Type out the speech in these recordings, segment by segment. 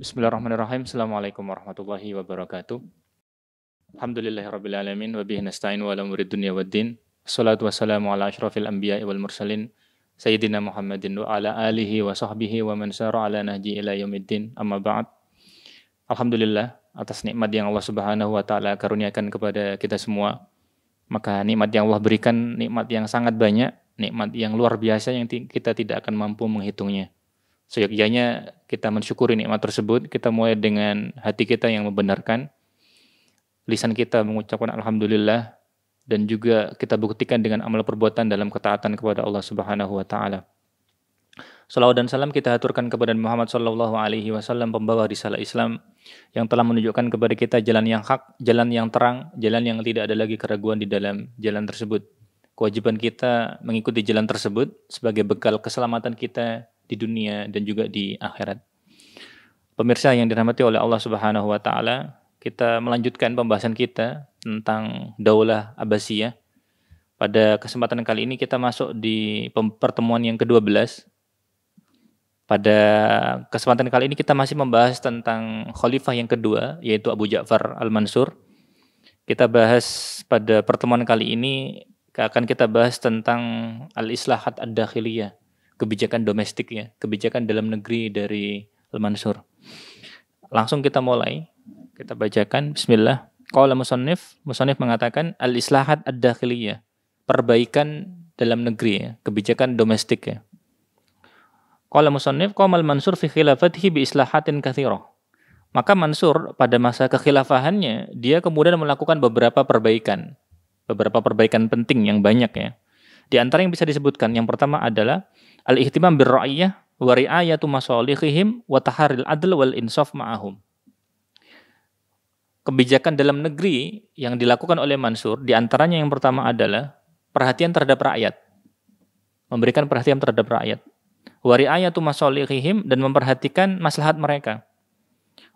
Bismillahirrahmanirrahim. Assalamualaikum warahmatullahi wabarakatuh. Alhamdulillahirabbil alamin wa bihi nasta'in wa ala umuri dunya waddin. Wassalatu wassalamu ala asyrafil anbiya'i wal mursalin sayyidina Muhammadin wa ala alihi wa sahbihi wa man sara ala nahji ila yaumiddin. Amma ba'd. Alhamdulillah atas nikmat yang Allah Subhanahu wa taala karuniakan kepada kita semua. Maka nikmat yang Allah berikan nikmat yang sangat banyak, nikmat yang luar biasa yang kita tidak akan mampu menghitungnya. Seyogyanya kita mensyukuri nikmat tersebut, kita mulai dengan hati kita yang membenarkan, lisan kita mengucapkan alhamdulillah, dan juga kita buktikan dengan amal perbuatan dalam ketaatan kepada Allah Subhanahu wa taala. Salawat dan salam kita haturkan kepada Muhammad sallallahu alaihi wasallam, pembawa risalah Islam yang telah menunjukkan kepada kita jalan yang hak, jalan yang terang, jalan yang tidak ada lagi keraguan di dalam jalan tersebut. Kewajiban kita mengikuti jalan tersebut sebagai bekal keselamatan kita di dunia dan juga di akhirat. Pemirsa yang dirahmati oleh Allah Subhanahu wa taala, kita melanjutkan pembahasan kita tentang Daulah Abbasiyah. Pada kesempatan kali ini kita masuk di pertemuan yang ke-12. Pada kesempatan kali ini kita masih membahas tentang khalifah yang kedua, yaitu Abu Ja'far Al-Mansur. Kita bahas pada pertemuan kali ini akan kita bahas tentang al-islahat ad-dakhiliyah, kebijakan domestik ya, kebijakan dalam negeri dari Al-Mansur. Langsung kita mulai, kita bacakan. Bismillah. Qala musannif mengatakan al-islahat ad-dakhiliyah, perbaikan dalam negeri ya, kebijakan domestik ya. Qala musannif qamal Mansur fi khilafatihi bi islahatin katsirah. Maka Mansur pada masa kekhilafahannya dia kemudian melakukan beberapa perbaikan penting yang banyak ya. Di antara yang bisa disebutkan, yang pertama adalah al-ihtimam bir-ra'iyah wa ri'ayatu masalihihim wa taharril adl wal insaf ma'ahum. Kebijakan dalam negeri yang dilakukan oleh Mansur, di antaranya yang pertama adalah perhatian terhadap rakyat. Memberikan perhatian terhadap rakyat. Wa ri'ayatu masalihihim, dan memperhatikan maslahat mereka.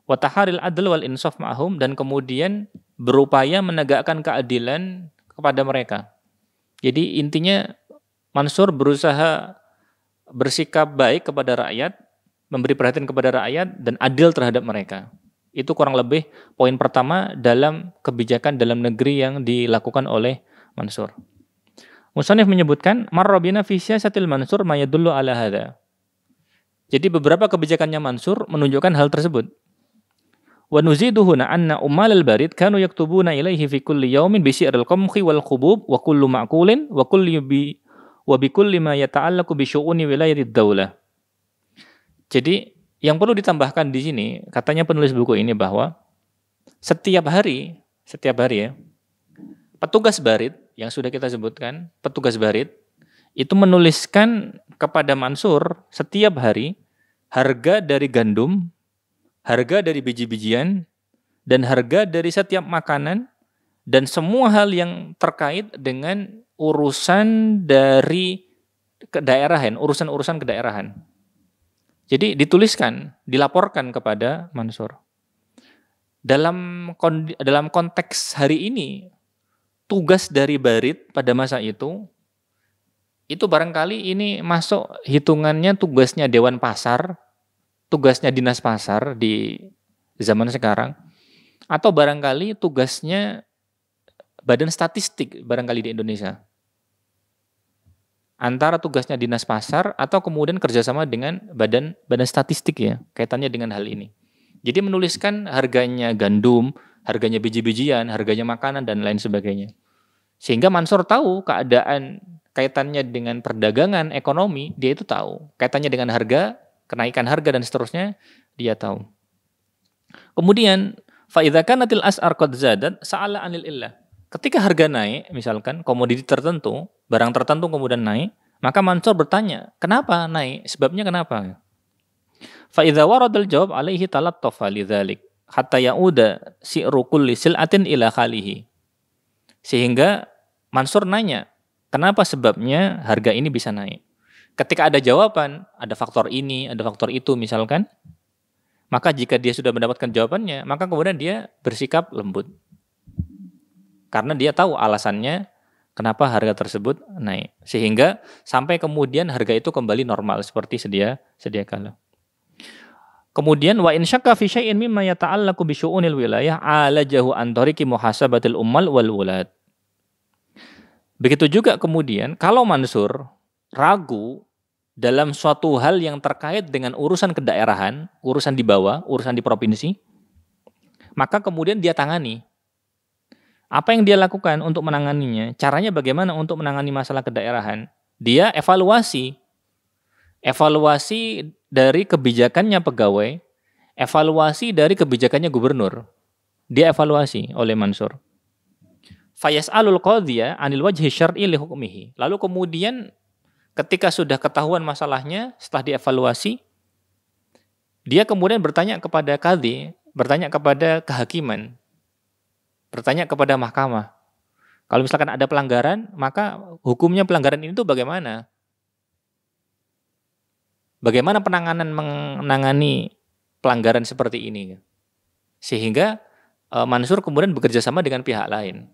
Wa taharril adl wal insaf ma'ahum, dan kemudian berupaya menegakkan keadilan kepada mereka. Jadi intinya Mansur berusaha bersikap baik kepada rakyat, memberi perhatian kepada rakyat, dan adil terhadap mereka. Itu kurang lebih poin pertama dalam kebijakan dalam negeri yang dilakukan oleh Mansur. Musannif menyebutkan marra bina fi siyasatil Mansur ma yadullu ala hadza. Jadi beberapa kebijakannya Mansur menunjukkan hal tersebut. Wa nuzidu huna anna ummal al-barid kanu yaktubuna ilaihi fi kulli yawmin bi syi'ril qamhi wal khubub wa kullu ma'kulin wa bi kulli ma yata'allaqu bi syu'uni wilayatid daulah. Jadi yang perlu ditambahkan di sini, katanya penulis buku ini, bahwa setiap hari ya, petugas barid yang sudah kita sebutkan, petugas barid itu menuliskan kepada Mansur setiap hari harga dari gandum, harga dari biji-bijian, dan harga dari setiap makanan, dan semua hal yang terkait dengan urusan dari kedaerahan, urusan-urusan kedaerahan. Jadi dituliskan, dilaporkan kepada Mansur. Dalam konteks hari ini, tugas dari barid pada masa itu barangkali ini masuk hitungannya tugasnya Dewan Pasar, tugasnya Dinas Pasar di zaman sekarang, atau barangkali tugasnya Badan Statistik barangkali di Indonesia. Antara tugasnya Dinas Pasar atau kemudian kerjasama dengan Badan Statistik ya, kaitannya dengan hal ini. Jadi menuliskan harganya gandum, harganya biji-bijian, harganya makanan, dan lain sebagainya. Sehingga Mansur tahu keadaan kaitannya dengan perdagangan, ekonomi, dia itu tahu. Kaitannya dengan harga, kenaikan harga, dan seterusnya, dia tahu. Kemudian, فَإِذَا كَانَتِ الْأَسْعَارُ قَدْ زَادَتْ سَأَلَ عَنِ الْإِلَّةِ. Ketika harga naik, misalkan komoditi tertentu, barang tertentu kemudian naik, maka Mansur bertanya, kenapa naik? Sebabnya kenapa? فَإِذَا وَرَدَ الْجَوَابُ عَلَيْهِ تَلَطَّفَ لِذَلِكَ حَتَّى يَعُودَ سِعْرُ كُلِّ سِلْعَةٍ إِلَى خَالِهِ. Sehingga Mansur nanya, kenapa sebabnya harga ini bisa naik? Ketika ada jawaban, ada faktor ini, ada faktor itu misalkan, maka jika dia sudah mendapatkan jawabannya, maka kemudian dia bersikap lembut. Karena dia tahu alasannya kenapa harga tersebut naik. Sehingga sampai kemudian harga itu kembali normal seperti sedia kala. Kemudian wa in syakka fi syai'in mimma yata'allaqu bi syu'unil wilayah alajahu an tariqi muhasabatil ummal wal wulad. Begitu juga kemudian kalau Mansur ragu dalam suatu hal yang terkait dengan urusan kedaerahan, urusan di bawah, urusan di provinsi, maka kemudian dia tangani. Apa yang dia lakukan untuk menanganinya? Caranya bagaimana untuk menangani masalah kedaerahan? Dia evaluasi. Evaluasi dari kebijakannya pegawai, evaluasi dari kebijakannya gubernur. Dia evaluasi oleh Mansur. Fayas'alul qadhiya 'anil wajhi syar'i li hukmihi. Lalu kemudian ketika sudah ketahuan masalahnya, setelah dievaluasi, dia kemudian bertanya kepada qadhi, bertanya kepada kehakiman, bertanya kepada mahkamah. Kalau misalkan ada pelanggaran, maka hukumnya pelanggaran ini tuh bagaimana? Bagaimana penanganan menangani pelanggaran seperti ini? Sehingga Mansur kemudian bekerja sama dengan pihak lain.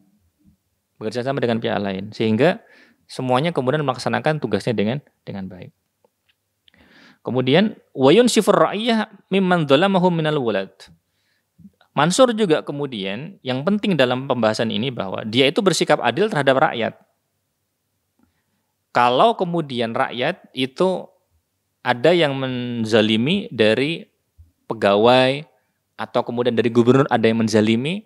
Bekerja sama dengan pihak lain. Sehingga semuanya kemudian melaksanakan tugasnya dengan baik. Kemudian wayun sifur ra'iyah mimman dhalamahum minal wulad. Mansur juga kemudian yang penting dalam pembahasan ini bahwa dia itu bersikap adil terhadap rakyat. Kalau kemudian rakyat itu ada yang menzalimi dari pegawai atau kemudian dari gubernur ada yang menzalimi,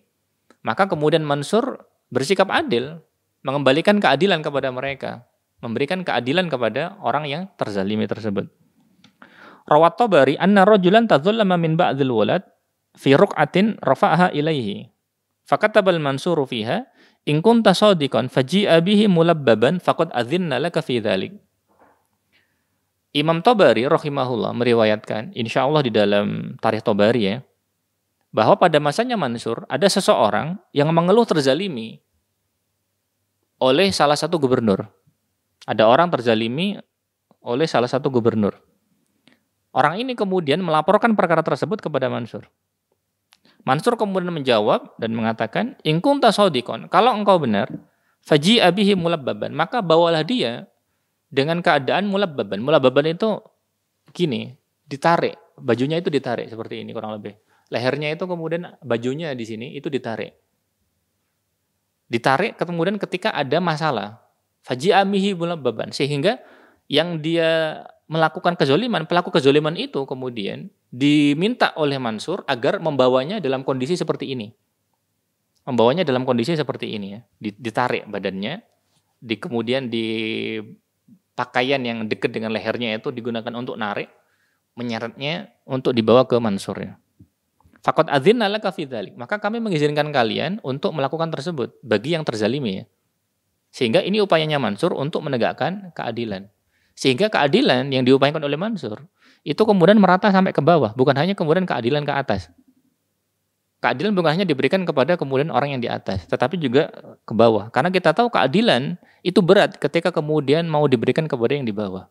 maka kemudian Mansur bersikap adil, mengembalikan keadilan kepada mereka, memberikan keadilan kepada orang yang terzalimi tersebut. Rawat Tabari anna rajulan tadzallama min ba'dil walad fi ruq'atin rafa'aha ilaihi. Fakatabal Mansuru fiha in kunta shadiqan faji'a bihi mulabbaban faqad adzinna laka fi dzalik. Imam Tabari rahimahullah meriwayatkan, insyaallah di dalam Tarikh Tabari ya, bahwa pada masanya Mansur ada seseorang yang mengeluh terzalimi oleh salah satu gubernur. Ada orang terzalimi oleh salah satu gubernur. Orang ini kemudian melaporkan perkara tersebut kepada Mansur. Mansur kemudian menjawab dan mengatakan, in kunta shadiqan, kalau engkau benar, faji'a bihi mulabbaban, maka bawalah dia dengan keadaan mulabbaban. Mulabbaban itu gini, ditarik, bajunya itu ditarik seperti ini kurang lebih. Lehernya itu kemudian bajunya di sini itu ditarik. Ditarik kemudian ketika ada masalah. Faji'a bihi mulabbaban, sehingga yang dia melakukan kezoliman, pelaku kezoliman itu kemudian diminta oleh Mansur agar membawanya dalam kondisi seperti ini. Membawanya dalam kondisi seperti ini ya. Ditarik badannya, kemudian di pakaian yang dekat dengan lehernya itu digunakan untuk narik, menyeretnya untuk dibawa ke Mansur ya. Faqad adzinna laka fi dzalik. Maka kami mengizinkan kalian untuk melakukan tersebut bagi yang terzalimi ya. Sehingga ini upayanya Mansur untuk menegakkan keadilan. Sehingga keadilan yang diupayakan oleh Mansur itu kemudian merata sampai ke bawah, bukan hanya kemudian keadilan ke atas. Keadilan bukan hanya diberikan kepada kemudian orang yang di atas, tetapi juga ke bawah. Karena kita tahu keadilan itu berat ketika kemudian mau diberikan kepada yang di bawah.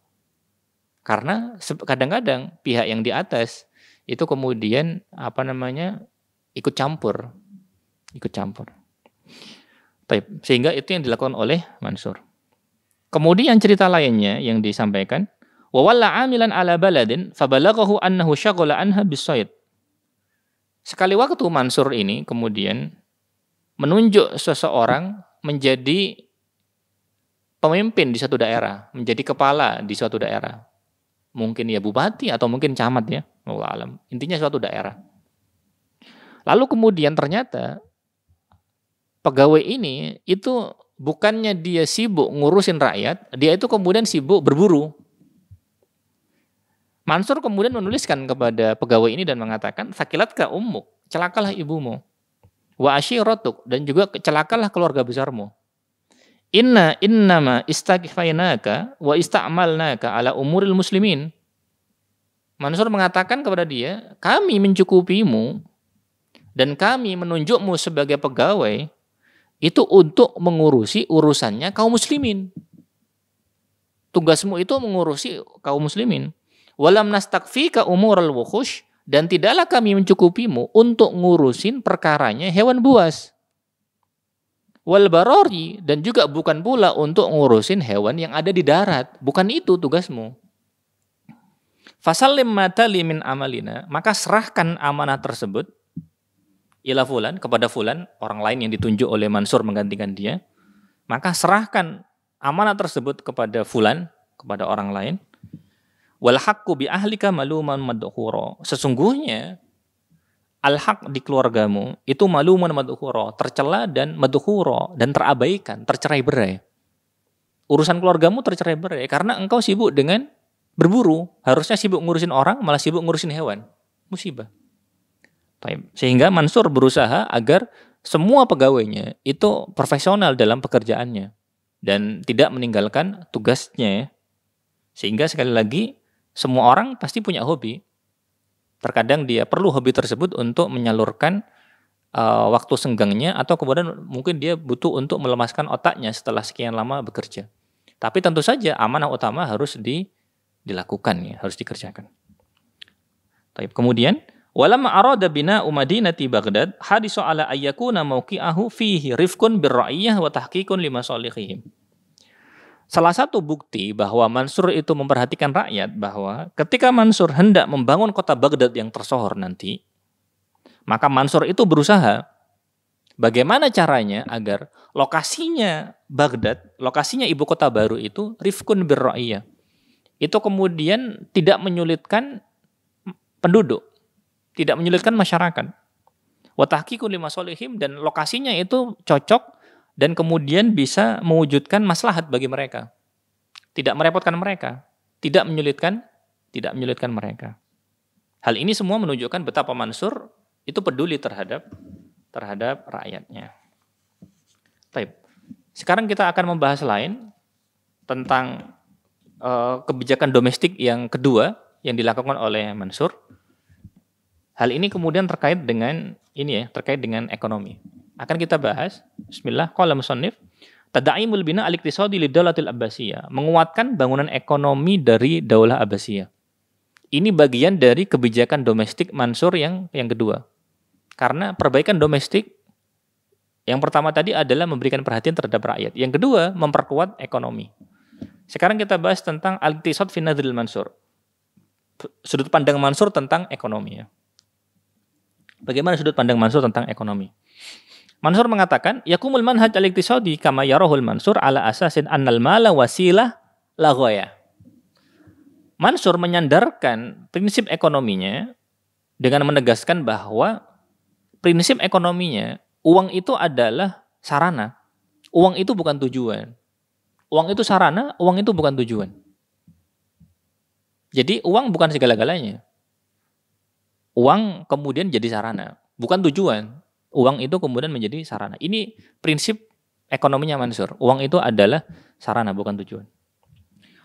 Karena kadang-kadang pihak yang di atas itu kemudian ikut campur. Sehingga itu yang dilakukan oleh Mansur. Kemudian cerita lainnya yang disampaikan, wa walla 'amilan 'ala baladin fabalaghahu annahu syaghala anha bis-shayd. Sekali waktu Mansur ini kemudian menunjuk seseorang menjadi pemimpin di suatu daerah, menjadi kepala di suatu daerah. Mungkin ya bupati atau mungkin camat ya, wallahu alam. Intinya suatu daerah. Lalu kemudian ternyata pegawai ini itu bukannya dia sibuk ngurusin rakyat, dia itu kemudian sibuk berburu. Mansur kemudian menuliskan kepada pegawai ini dan mengatakan, sakilatka ummuk, celakalah ibumu. Wa asyiratuk, dan juga celakalah keluarga besarmu. Innama istaghfainaka wa ista'malnaka ala umuril muslimin. Mansur mengatakan kepada dia, kami mencukupimu dan kami menunjukmu sebagai pegawai itu untuk mengurusi urusannya kaum muslimin. Tugasmu itu mengurusi kaum muslimin. Walam nastakfika umural wukhush, dan tidaklah kami mencukupimu untuk ngurusin perkaranya hewan buas. Wal barari, dan juga bukan pula untuk ngurusin hewan yang ada di darat. Bukan itu tugasmu. Fasallim matali min amalina, maka serahkan amanah tersebut ila fulan, kepada fulan, orang lain yang ditunjuk oleh Mansur menggantikan dia. Maka serahkan amanah tersebut kepada fulan, kepada orang lain. Wal haqqu bi ahlika maluman madhura. Sesungguhnya al-haq di keluargamu itu maluman madhura, tercela dan madhura, dan terabaikan, tercerai-berai. Urusan keluargamu tercerai-berai karena engkau sibuk dengan berburu. Harusnya sibuk ngurusin orang, malah sibuk ngurusin hewan. Musibah. Sehingga Mansur berusaha agar semua pegawainya itu profesional dalam pekerjaannya dan tidak meninggalkan tugasnya. Sehingga sekali lagi semua orang pasti punya hobi. Terkadang dia perlu hobi tersebut untuk menyalurkan waktu senggangnya, atau kemudian mungkin dia butuh untuk melemaskan otaknya setelah sekian lama bekerja. Tapi tentu saja amanah utama harus dilakukan, ya, harus dikerjakan. Kemudian walamma arada bina'u madinati Baghdad hadisu ala ayyakuna mauqi'ahu fihi rifqun birra'iyah wa tahqiqun limasalihihim. Salah satu bukti bahwa Mansur itu memperhatikan rakyat, bahwa ketika Mansur hendak membangun kota Baghdad yang tersohor nanti, maka Mansur itu berusaha bagaimana caranya agar lokasinya Baghdad, lokasinya ibu kota baru itu rifqun birra'iyah. Itu kemudian tidak menyulitkan penduduk, tidak menyulitkan masyarakat. Wa tahqiqun limasalihim, dan lokasinya itu cocok dan kemudian bisa mewujudkan maslahat bagi mereka. Tidak merepotkan mereka, tidak menyulitkan mereka. Hal ini semua menunjukkan betapa Mansur itu peduli terhadap rakyatnya. Baik. Sekarang kita akan membahas lain tentang kebijakan domestik yang kedua yang dilakukan oleh Mansur. Hal ini kemudian terkait dengan ekonomi. Akan kita bahas. Bismillah. Qala musannif, tad'imul bina al-iqtisadi lidawlatil Abbasiyah, menguatkan bangunan ekonomi dari Daulah Abbasiyah. Ini bagian dari kebijakan domestik Mansur yang kedua. Karena perbaikan domestik yang pertama tadi adalah memberikan perhatian terhadap rakyat. Yang kedua, memperkuat ekonomi. Sekarang kita bahas tentang al-iqtisad fi nadhril Mansur. Sudut pandang Mansur tentang ekonomi, ya. Bagaimana sudut pandang Mansur tentang ekonomi? Mansur mengatakan, yakumul manhaj al-iqtisadi kama yarahul Mansur ala asasin annal mala wasilah la ghaya. Mansur menyandarkan prinsip ekonominya dengan menegaskan bahwa prinsip ekonominya, uang itu adalah sarana. Uang itu bukan tujuan. Uang itu sarana, uang itu bukan tujuan. Jadi uang bukan segala-galanya. Uang kemudian jadi sarana, bukan tujuan. Uang itu kemudian menjadi sarana. Ini prinsip ekonominya Mansur. Uang itu adalah sarana, bukan tujuan.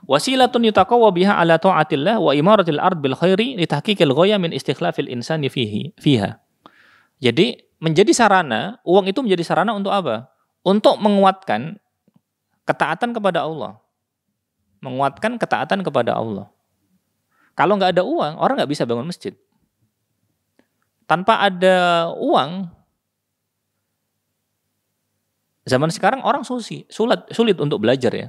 Wasilatun yutaqawwa biha ala ta'atillah wa imaratil ard bil khairi li tahqiqil ghaya min istikhlafil insani fiha. Jadi menjadi sarana, uang itu menjadi sarana untuk apa? Untuk menguatkan ketaatan kepada Allah. Menguatkan ketaatan kepada Allah. Kalau nggak ada uang, orang nggak bisa bangun masjid. Tanpa ada uang, zaman sekarang orang sulit untuk belajar, ya.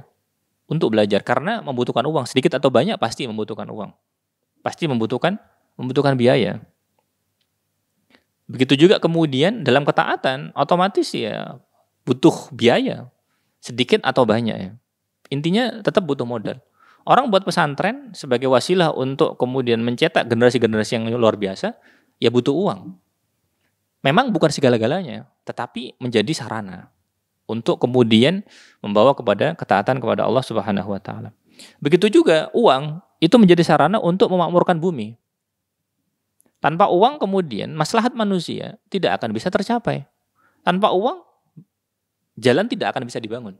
Untuk belajar karena membutuhkan uang, sedikit atau banyak pasti membutuhkan uang. Pasti membutuhkan biaya. Begitu juga kemudian dalam ketaatan otomatis ya butuh biaya, sedikit atau banyak, ya. Intinya tetap butuh modal. Orang buat pesantren sebagai wasilah untuk kemudian mencetak generasi-generasi yang luar biasa, ya butuh uang. Memang bukan segala-galanya, tetapi menjadi sarana untuk kemudian membawa kepada ketaatan kepada Allah Subhanahu wa taala. Begitu juga uang itu menjadi sarana untuk memakmurkan bumi. Tanpa uang kemudian maslahat manusia tidak akan bisa tercapai. Tanpa uang jalan tidak akan bisa dibangun.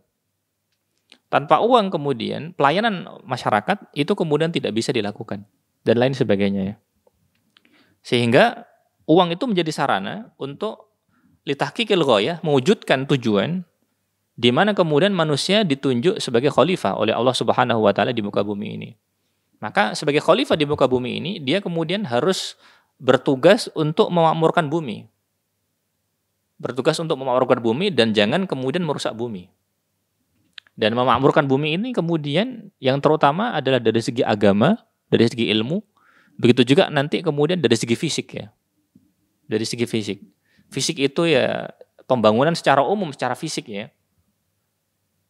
Tanpa uang kemudian pelayanan masyarakat itu kemudian tidak bisa dilakukan dan lain sebagainya, ya. Sehingga uang itu menjadi sarana untuk litahqiqil ghayah, mewujudkan tujuan di mana kemudian manusia ditunjuk sebagai khalifah oleh Allah Subhanahu wa taala di muka bumi ini. Maka sebagai khalifah di muka bumi ini, dia kemudian harus bertugas untuk memakmurkan bumi. Bertugas untuk memakmurkan bumi dan jangan kemudian merusak bumi. Dan memakmurkan bumi ini kemudian yang terutama adalah dari segi agama, dari segi ilmu, begitu juga nanti kemudian dari segi fisik ya. Dari segi fisik. Fisik itu ya pembangunan secara umum, secara fisik ya.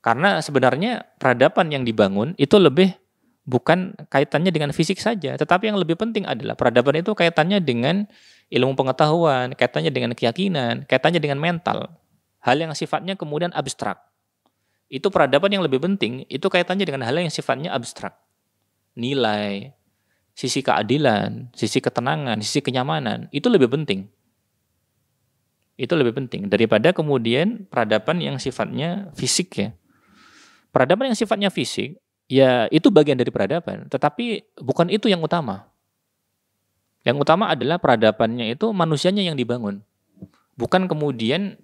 Karena sebenarnya peradaban yang dibangun itu lebih bukan kaitannya dengan fisik saja, tetapi yang lebih penting adalah peradaban itu kaitannya dengan ilmu pengetahuan, kaitannya dengan keyakinan, kaitannya dengan mental. Hal yang sifatnya kemudian abstrak. Itu peradaban yang lebih penting, itu kaitannya dengan hal yang sifatnya abstrak. Nilai, sisi keadilan, sisi ketenangan, sisi kenyamanan, itu lebih penting. Itu lebih penting daripada kemudian peradaban yang sifatnya fisik ya. Peradaban yang sifatnya fisik, ya itu bagian dari peradaban, tetapi bukan itu yang utama. Yang utama adalah peradabannya itu manusianya yang dibangun. Bukan kemudian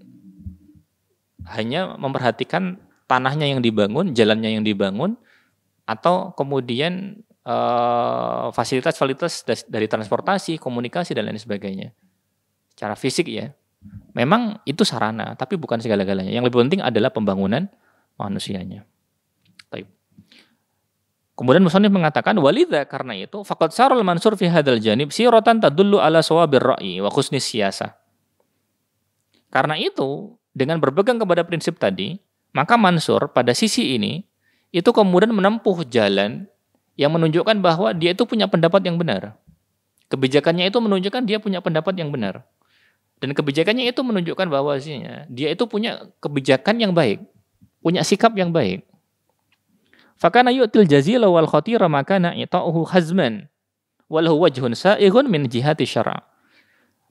hanya memperhatikan tanahnya yang dibangun, jalannya yang dibangun, atau kemudian fasilitas-fasilitas dari transportasi, komunikasi, dan lain sebagainya. Secara fisik ya, memang itu sarana, tapi bukan segala-galanya. Yang lebih penting adalah pembangunan manusianya. Baik. Kemudian musannif mengatakan, walidha, karena itu, faqad sarul mansur fi hadzal janib siratan tadullu ala shawabir ra'yi wa husnis siyasah. Karena itu, dengan berpegang kepada prinsip tadi, maka Mansur pada sisi ini itu kemudian menempuh jalan yang menunjukkan bahwa dia itu punya pendapat yang benar. Kebijakannya itu menunjukkan dia punya pendapat yang benar. Dan kebijakannya itu menunjukkan bahwa dia itu punya kebijakan yang baik, punya sikap yang baik. Fakana yu'til jazila wal khatira makana ita'uhu hazman walahu wajhun sa'ighun min jihati syara'.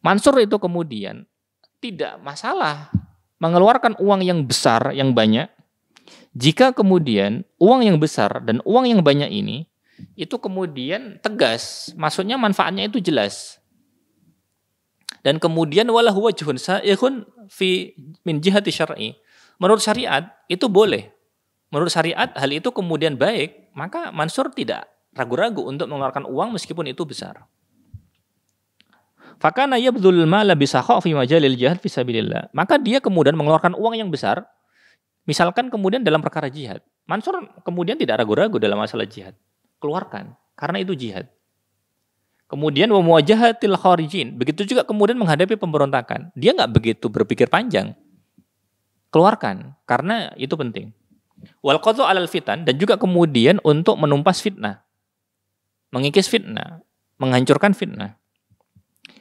Mansur itu kemudian tidak masalah mengeluarkan uang yang besar, yang banyak, jika kemudian uang yang besar dan uang yang banyak ini, itu kemudian tegas, maksudnya manfaatnya itu jelas. Dan kemudian walahu wajhun sa'ighun fi min jihati syar'i. Menurut syariat, itu boleh. Menurut syariat, hal itu kemudian baik, maka Mansur tidak ragu-ragu untuk mengeluarkan uang meskipun itu besar. Fakana yabdhul mala bisakha fi majalil jihad fi sabilillah. Maka dia kemudian mengeluarkan uang yang besar, misalkan kemudian dalam perkara jihad. Mansur kemudian tidak ragu-ragu dalam masalah jihad. Keluarkan, karena itu jihad. Kemudian wa muwajahatil kharijin. Begitu juga kemudian menghadapi pemberontakan. Dia nggak begitu berpikir panjang. Keluarkan, karena itu penting. Wal qadha 'alal fitan, dan juga kemudian untuk menumpas fitnah. Mengikis fitnah, menghancurkan fitnah.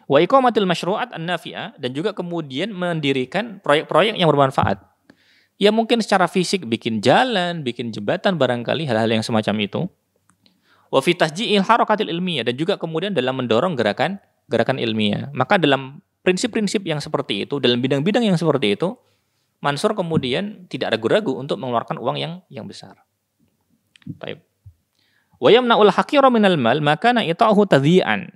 Wa iqamatil masyru'at an-nafi'ah, dan juga kemudian mendirikan proyek-proyek yang bermanfaat. Ya mungkin secara fisik bikin jalan, bikin jembatan barangkali, hal-hal yang semacam itu. Wa fi tasji'il harakatil ilmiah, dan juga kemudian dalam mendorong gerakan ilmiah. Maka dalam prinsip-prinsip yang seperti itu, dalam bidang-bidang yang seperti itu, Mansur kemudian tidak ragu-ragu untuk mengeluarkan uang yang besar. Baik. Wa yamna'ul haqira minal mal makana ita'uhu tadhi'an.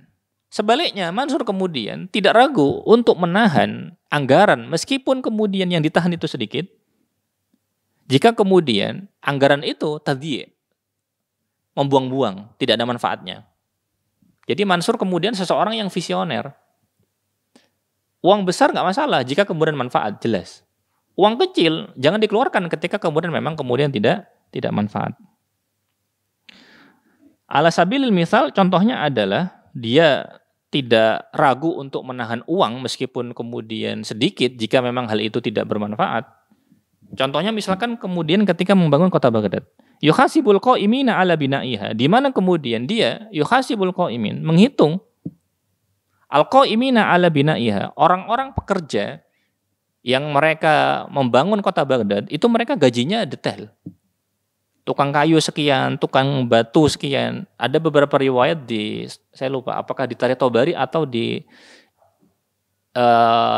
Sebaliknya, Mansur kemudian tidak ragu untuk menahan anggaran meskipun kemudian yang ditahan itu sedikit. Jika kemudian anggaran itu tadhi', membuang-buang, tidak ada manfaatnya. Jadi Mansur kemudian seseorang yang visioner. Uang besar nggak masalah jika kemudian manfaat, jelas. Uang kecil jangan dikeluarkan ketika kemudian memang kemudian tidak manfaat. Ala sabilil misal, contohnya adalah dia tidak ragu untuk menahan uang meskipun kemudian sedikit jika memang hal itu tidak bermanfaat. Contohnya misalkan kemudian ketika membangun kota Baghdad. Yuhasibul qa'imina ala bina'iha. Di mana kemudian dia yuhasibul qa'imin, menghitung al-qa'imina ala bina'iha. Orang-orang pekerja yang mereka membangun kota Baghdad, itu mereka gajinya detail. Tukang kayu sekian, tukang batu sekian. Ada beberapa riwayat saya lupa, apakah di Tarikh Tabari atau di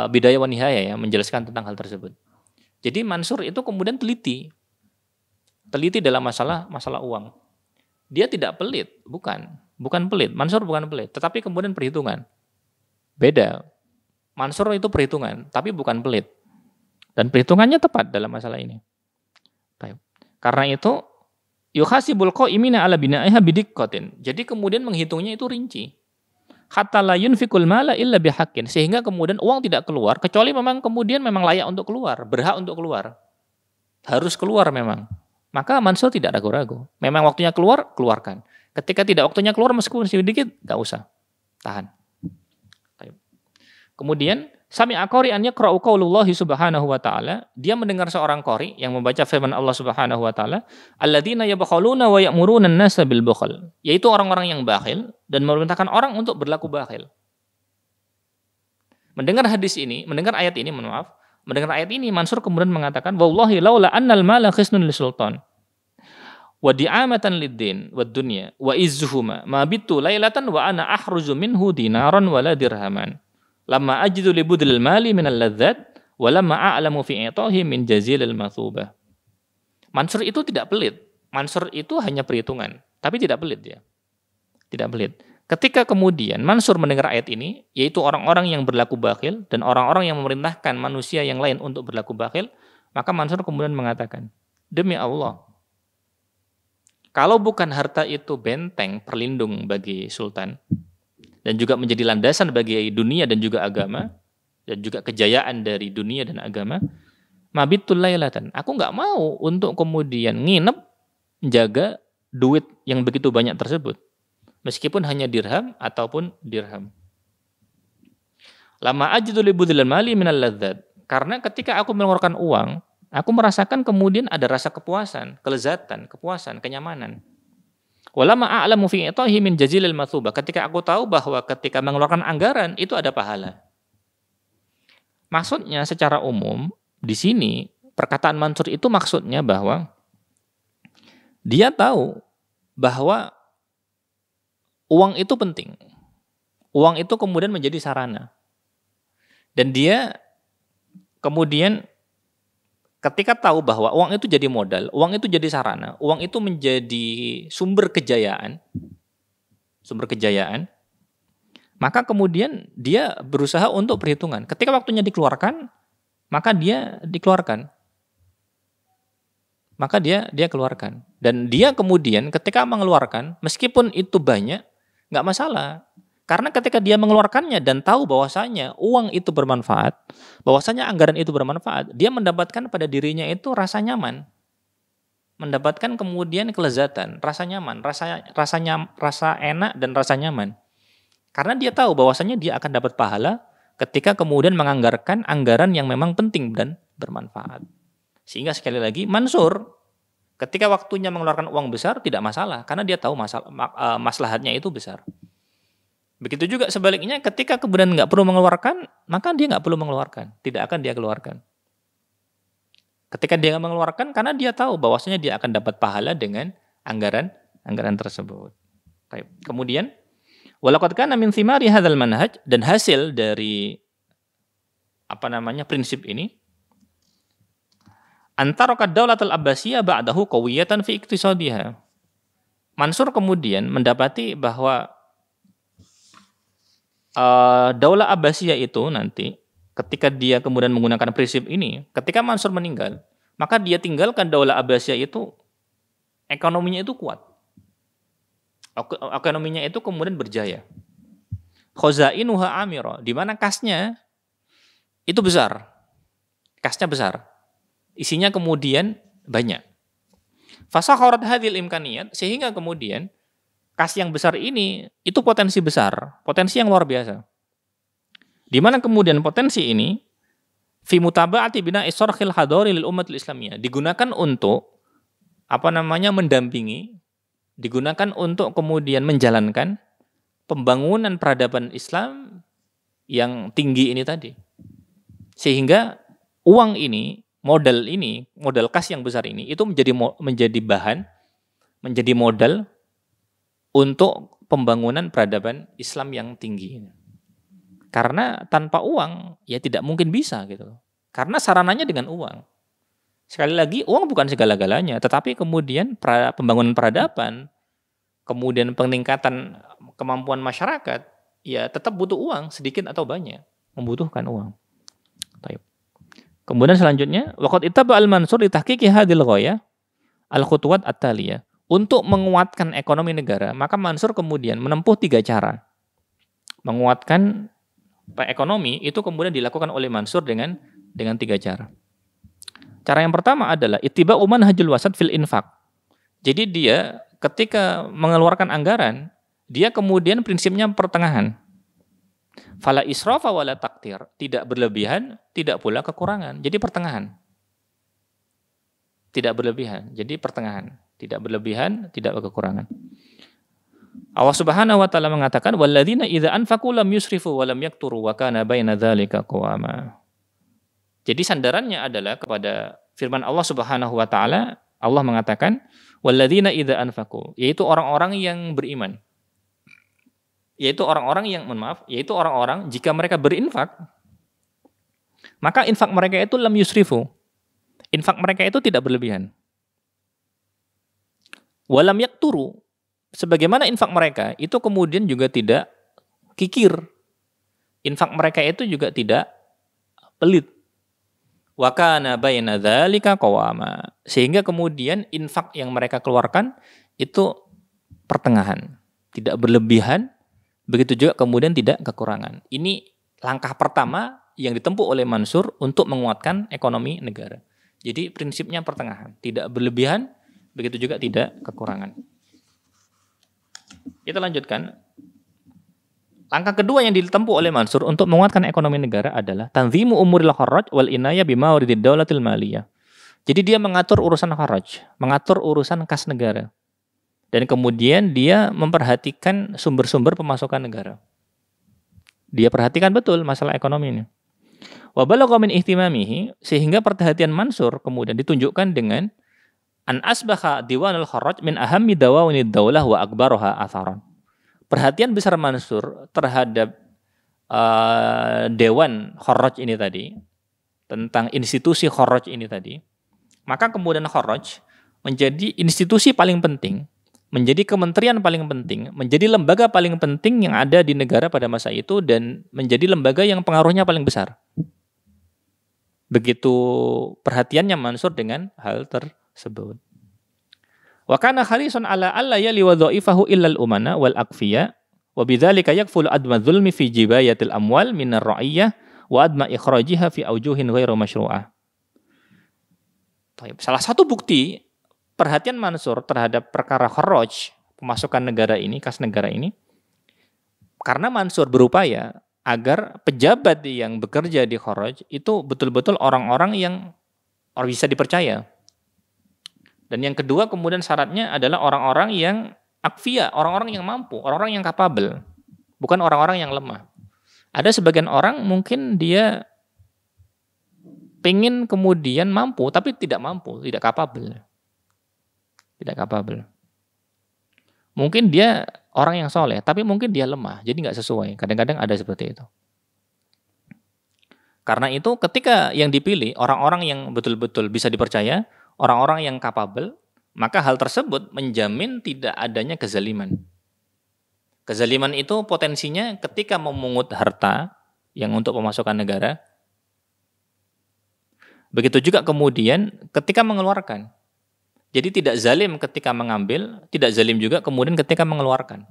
Bidayah wa Nihayah ya, menjelaskan tentang hal tersebut. Jadi Mansur itu kemudian teliti dalam masalah uang. Dia tidak pelit, bukan pelit. Mansur bukan pelit, tetapi kemudian perhitungan. Beda. Mansur itu perhitungan, tapi bukan pelit. Dan perhitungannya tepat dalam masalah ini. Baik. Karena itu yuhasibul qa'imina ala bina'iha bidiqqatin. Jadi kemudian menghitungnya itu rinci. Hatta la yunfikul mala illa bihaqqin, sehingga kemudian uang tidak keluar kecuali memang kemudian memang layak untuk keluar, berhak untuk keluar. Harus keluar memang. Maka Mansur tidak ragu-ragu. Memang waktunya keluar, keluarkan. Ketika tidak waktunya keluar meskipun sedikit, nggak usah. Tahan. Kemudian sami'a qari'an yaqra'u qaulullahi subhanahu wa ta'ala, dia mendengar seorang qari yang membaca firman Allah subhanahu wa ta'ala, alladzina yabkhaluna wa ya'muruna an-nasa bil bukhl, yaitu orang-orang yang bakhil dan memerintahkan orang untuk berlaku bakhil. Mendengar hadis ini, mendengar ayat ini, mendengar ayat ini Mansur kemudian mengatakan, wallahi laula annal mala khisnun lisultan wa di'amatan lid-din wad dunya wa izzuhuma ma bitu lailatan wa ana ahruzu minhu dinaran wala dirhaman. Lama ajidu li budlil mali minal ladzat wa lamma a'lamu fi i'tahi min jazilil mathubah. Mansur itu tidak pelit. Mansur itu hanya perhitungan, tapi tidak pelit dia. Tidak pelit. Ketika kemudian Mansur mendengar ayat ini, yaitu orang-orang yang berlaku bakhil dan orang-orang yang memerintahkan manusia yang lain untuk berlaku bakhil, maka Mansur kemudian mengatakan, demi Allah, kalau bukan harta itu benteng perlindung bagi sultan, dan juga menjadi landasan bagi dunia dan juga agama, dan juga kejayaan dari dunia dan agama, mabitul lailatan, aku nggak mau untuk kemudian nginep menjaga duit yang begitu banyak tersebut, meskipun hanya dirham ataupun dirham. Lama ajidu li budlil mali minal ladzat, karena ketika aku mengeluarkan uang, aku merasakan kemudian ada rasa kepuasan, kelezatan, kepuasan, kenyamanan. Walama a'lamu fi i'tahi min jazilil mathubah, ketika aku tahu bahwa ketika mengeluarkan anggaran itu ada pahala. Maksudnya secara umum di sini perkataan Mansur itu maksudnya bahwa dia tahu bahwa uang itu penting. Uang itu kemudian menjadi sarana. Dan dia kemudian ketika tahu bahwa uang itu jadi modal, uang itu jadi sarana, uang itu menjadi sumber kejayaan, maka kemudian dia berusaha untuk perhitungan. Ketika waktunya dikeluarkan, maka dia dikeluarkan. Maka dia keluarkan. Dan dia kemudian ketika mengeluarkan, meskipun itu banyak, nggak masalah. Karena ketika dia mengeluarkannya dan tahu bahwasanya uang itu bermanfaat, bahwasanya anggaran itu bermanfaat, dia mendapatkan pada dirinya itu rasa nyaman. Mendapatkan kemudian kelezatan, rasa nyaman, rasa enak dan rasa nyaman. Karena dia tahu bahwasanya dia akan dapat pahala ketika kemudian menganggarkan anggaran yang memang penting dan bermanfaat. Sehingga sekali lagi Mansur ketika waktunya mengeluarkan uang besar tidak masalah, karena dia tahu maslahatnya itu besar. Begitu juga sebaliknya ketika kemudian nggak perlu mengeluarkan, maka dia nggak perlu mengeluarkan, tidak akan dia keluarkan. Ketika dia nggak mengeluarkan, karena dia tahu bahwasanya dia akan dapat pahala dengan anggaran tersebut. Baik. Kemudian, walaqad kana min thimari hadzal manhaj, dan hasil dari prinsip ini, antara ad-daulatul Abbasiyah ba'dahu qawiyatan fi iqtisadiha. Mansur kemudian mendapati bahwa Daulah Abbasiyah itu nanti ketika dia kemudian menggunakan prinsip ini, ketika Mansur meninggal, maka dia tinggalkan Daulah Abbasiyah itu ekonominya itu kuat. Ekonominya itu kemudian berjaya. Khazainuha amira, di mana kasnya itu besar. Kasnya besar. Isinya kemudian banyak. Fasakharat hadhil imkaniyat, sehingga kemudian kas yang besar ini itu potensi besar, potensi yang luar biasa. Di mana kemudian potensi ini fi mutaba'ati bina isarkhil hadari lil ummatil islamiyah, digunakan untuk mendampingi, digunakan untuk kemudian menjalankan pembangunan peradaban Islam yang tinggi ini tadi. Sehingga uang ini, modal kas yang besar ini itu menjadi bahan, menjadi modal untuk pembangunan peradaban Islam yang tinggi. Karena tanpa uang ya tidak mungkin bisa gitu. Karena sarananya dengan uang. Sekali lagi uang bukan segala-galanya, tetapi kemudian pembangunan peradaban, kemudian peningkatan kemampuan masyarakat, ya tetap butuh uang sedikit atau banyak, membutuhkan uang. Baik. Kemudian selanjutnya, waqad ittaba al-Mansur li tahqiqi hadhil ghayah al-khutuwat at-taliyah. Untuk menguatkan ekonomi negara, maka Mansur kemudian menempuh 3 cara. Menguatkan ekonomi itu kemudian dilakukan oleh Mansur dengan 3 cara. Cara yang pertama adalah ittiba'u manhajul wasat fil infaq. Jadi dia ketika mengeluarkan anggaran, dia kemudian prinsipnya pertengahan. Fala israfa wala taktir, tidak berlebihan, tidak pula kekurangan. Jadi pertengahan. Tidak berlebihan, jadi pertengahan. Tidak berlebihan, tidak kekurangan. Allah Subhanahu wa taala mengatakan walladzina idza anfaqu lam yusrifu wa lam yakturu wa kana baina dzalika qawama. Jadi sandarannya adalah kepada firman Allah Subhanahu wa taala. Allah mengatakan walladzina idza anfaqu, yaitu orang-orang yang beriman. Yaitu orang-orang yang yaitu orang-orang jika mereka berinfak, maka infak mereka itu lam yusrifu. Infak mereka itu tidak berlebihan. Walam yakturu, sebagaimana infak mereka itu kemudian juga tidak kikir. Infak mereka itu juga tidak pelit. Wa kana baina dzalika qawama. Sehingga kemudian infak yang mereka keluarkan itu pertengahan, tidak berlebihan, begitu juga kemudian tidak kekurangan. Ini langkah pertama yang ditempuh oleh Mansur untuk menguatkan ekonomi negara. Jadi prinsipnya pertengahan, tidak berlebihan, begitu juga tidak kekurangan. Kita lanjutkan. Langkah kedua yang ditempuh oleh Mansur untuk menguatkan ekonomi negara adalah tanzimu umuril kharaj wal inaya bima uridid daulatil maliyah. Jadi dia mengatur urusan kharaj, mengatur urusan kas negara. Dan kemudian dia memperhatikan sumber-sumber pemasukan negara. Dia perhatikan betul masalah ekonomi ini. Wa balagha min ihtimamihi, sehingga perhatian Mansur kemudian ditunjukkan dengan an asbaha diwanul kharaj min ahammi dawawinid daulah wa akbaroha atharan. Perhatian besar Mansur terhadap dewan kharaj ini tadi, tentang institusi kharaj ini tadi, maka kemudian kharaj menjadi institusi paling penting, menjadi kementerian paling penting, menjadi lembaga paling penting yang ada di negara pada masa itu, dan menjadi lembaga yang pengaruhnya paling besar. Begitu perhatiannya Mansur dengan hal tersebut. Wa kana khalisun ala alla yali wa dhaifahu illa al-umana wal aqfiya wa bidzalika yakfulu adma dzulmi fi jibayatil amwal min ar-ra'iyyah wa adma ikhrajiha fi aujuhin ghairu masyru'ah. Salah satu bukti perhatian Mansur terhadap perkara kharaj, pemasukan negara ini, kas negara ini, karena Mansur berupaya agar pejabat yang bekerja di kharaj itu betul-betul orang-orang yang bisa dipercaya. Dan yang kedua kemudian syaratnya adalah orang-orang yang akfia, orang-orang yang mampu, orang-orang yang kapabel, bukan orang-orang yang lemah. Ada sebagian orang mungkin dia pengen kemudian mampu, tapi tidak mampu, tidak kapabel. Tidak kapabel. Mungkin dia orang yang soleh, tapi mungkin dia lemah, jadi nggak sesuai. Kadang-kadang ada seperti itu. Karena itu ketika yang dipilih orang-orang yang betul-betul bisa dipercaya, orang-orang yang kapabel, maka hal tersebut menjamin tidak adanya kezaliman. Kezaliman itu potensinya ketika memungut harta yang untuk pemasukan negara, begitu juga kemudian ketika mengeluarkan. Jadi tidak zalim ketika mengambil, tidak zalim juga kemudian ketika mengeluarkan.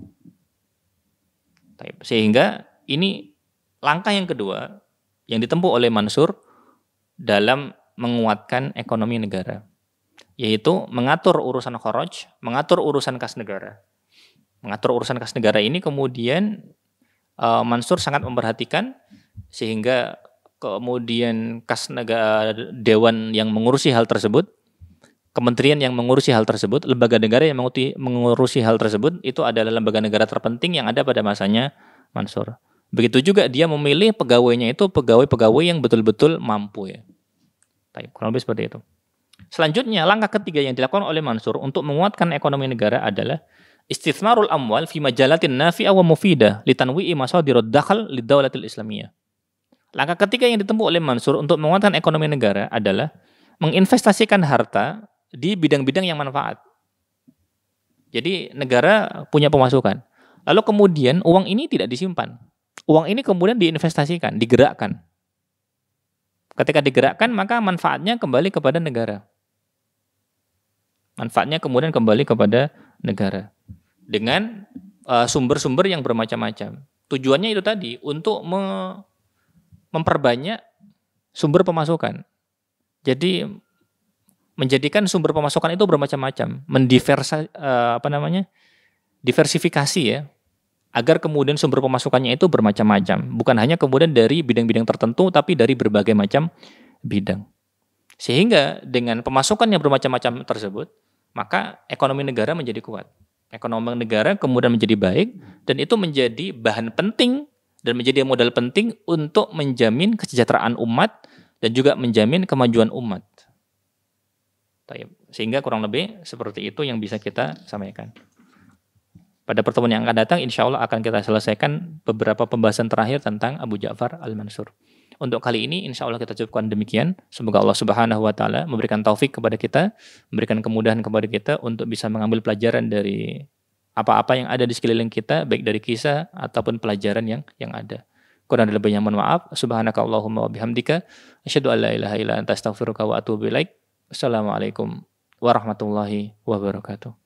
Sehingga ini langkah yang kedua yang ditempuh oleh Mansur dalam menguatkan ekonomi negara, yaitu mengatur urusan kharaj, mengatur urusan kas negara. Mengatur urusan kas negara ini kemudian Mansur sangat memperhatikan, sehingga kemudian kas negara, dewan yang mengurusi hal tersebut, kementerian yang mengurusi hal tersebut, lembaga negara yang mengurusi hal tersebut, itu adalah lembaga negara terpenting yang ada pada masanya Mansur. Begitu juga dia memilih pegawainya itu pegawai-pegawai yang betul-betul mampu, ya. Kurang lebih seperti itu. Selanjutnya, langkah ketiga yang dilakukan oleh Mansur untuk menguatkan ekonomi negara adalah istitsmarul amwal fi majalatin nafi'ah wa mufidah litanwi'i masadirud dakhal lidawlatil islamiyah. Langkah ketiga yang ditempuh oleh Mansur untuk menguatkan ekonomi negara adalah menginvestasikan harta di bidang-bidang yang manfaat. Jadi negara punya pemasukan. Lalu kemudian uang ini tidak disimpan. Uang ini kemudian diinvestasikan, digerakkan. Ketika digerakkan, maka manfaatnya kembali kepada negara. Manfaatnya kemudian kembali kepada negara. Dengan sumber-sumber yang bermacam-macam. Tujuannya itu tadi, untuk memperbanyak sumber pemasukan. Jadi menjadikan sumber pemasukan itu bermacam-macam, diversifikasi ya, agar kemudian sumber pemasukannya itu bermacam-macam, bukan hanya kemudian dari bidang-bidang tertentu, tapi dari berbagai macam bidang. Sehingga dengan pemasukan yang bermacam-macam tersebut, maka ekonomi negara menjadi kuat. Ekonomi negara kemudian menjadi baik, dan itu menjadi bahan penting dan menjadi modal penting untuk menjamin kesejahteraan umat dan juga menjamin kemajuan umat. Sehingga kurang lebih seperti itu yang bisa kita sampaikan. Pada pertemuan yang akan datang, insya Allah akan kita selesaikan beberapa pembahasan terakhir tentang Abu Ja'far Al-Mansur. Untuk kali ini, insya Allah kita cukupkan demikian. Semoga Allah Subhanahu Wa Taala memberikan taufik kepada kita, memberikan kemudahan kepada kita untuk bisa mengambil pelajaran dari apa-apa yang ada di sekeliling kita, baik dari kisah ataupun pelajaran yang ada. Kurang dan lebihnya mohon maaf. Subhanaka Allahumma wa bihamdika, asyhadu an la ilaha illa anta astaghfiruka wa atubu ilaik. Assalamualaikum warahmatullahi wabarakatuh.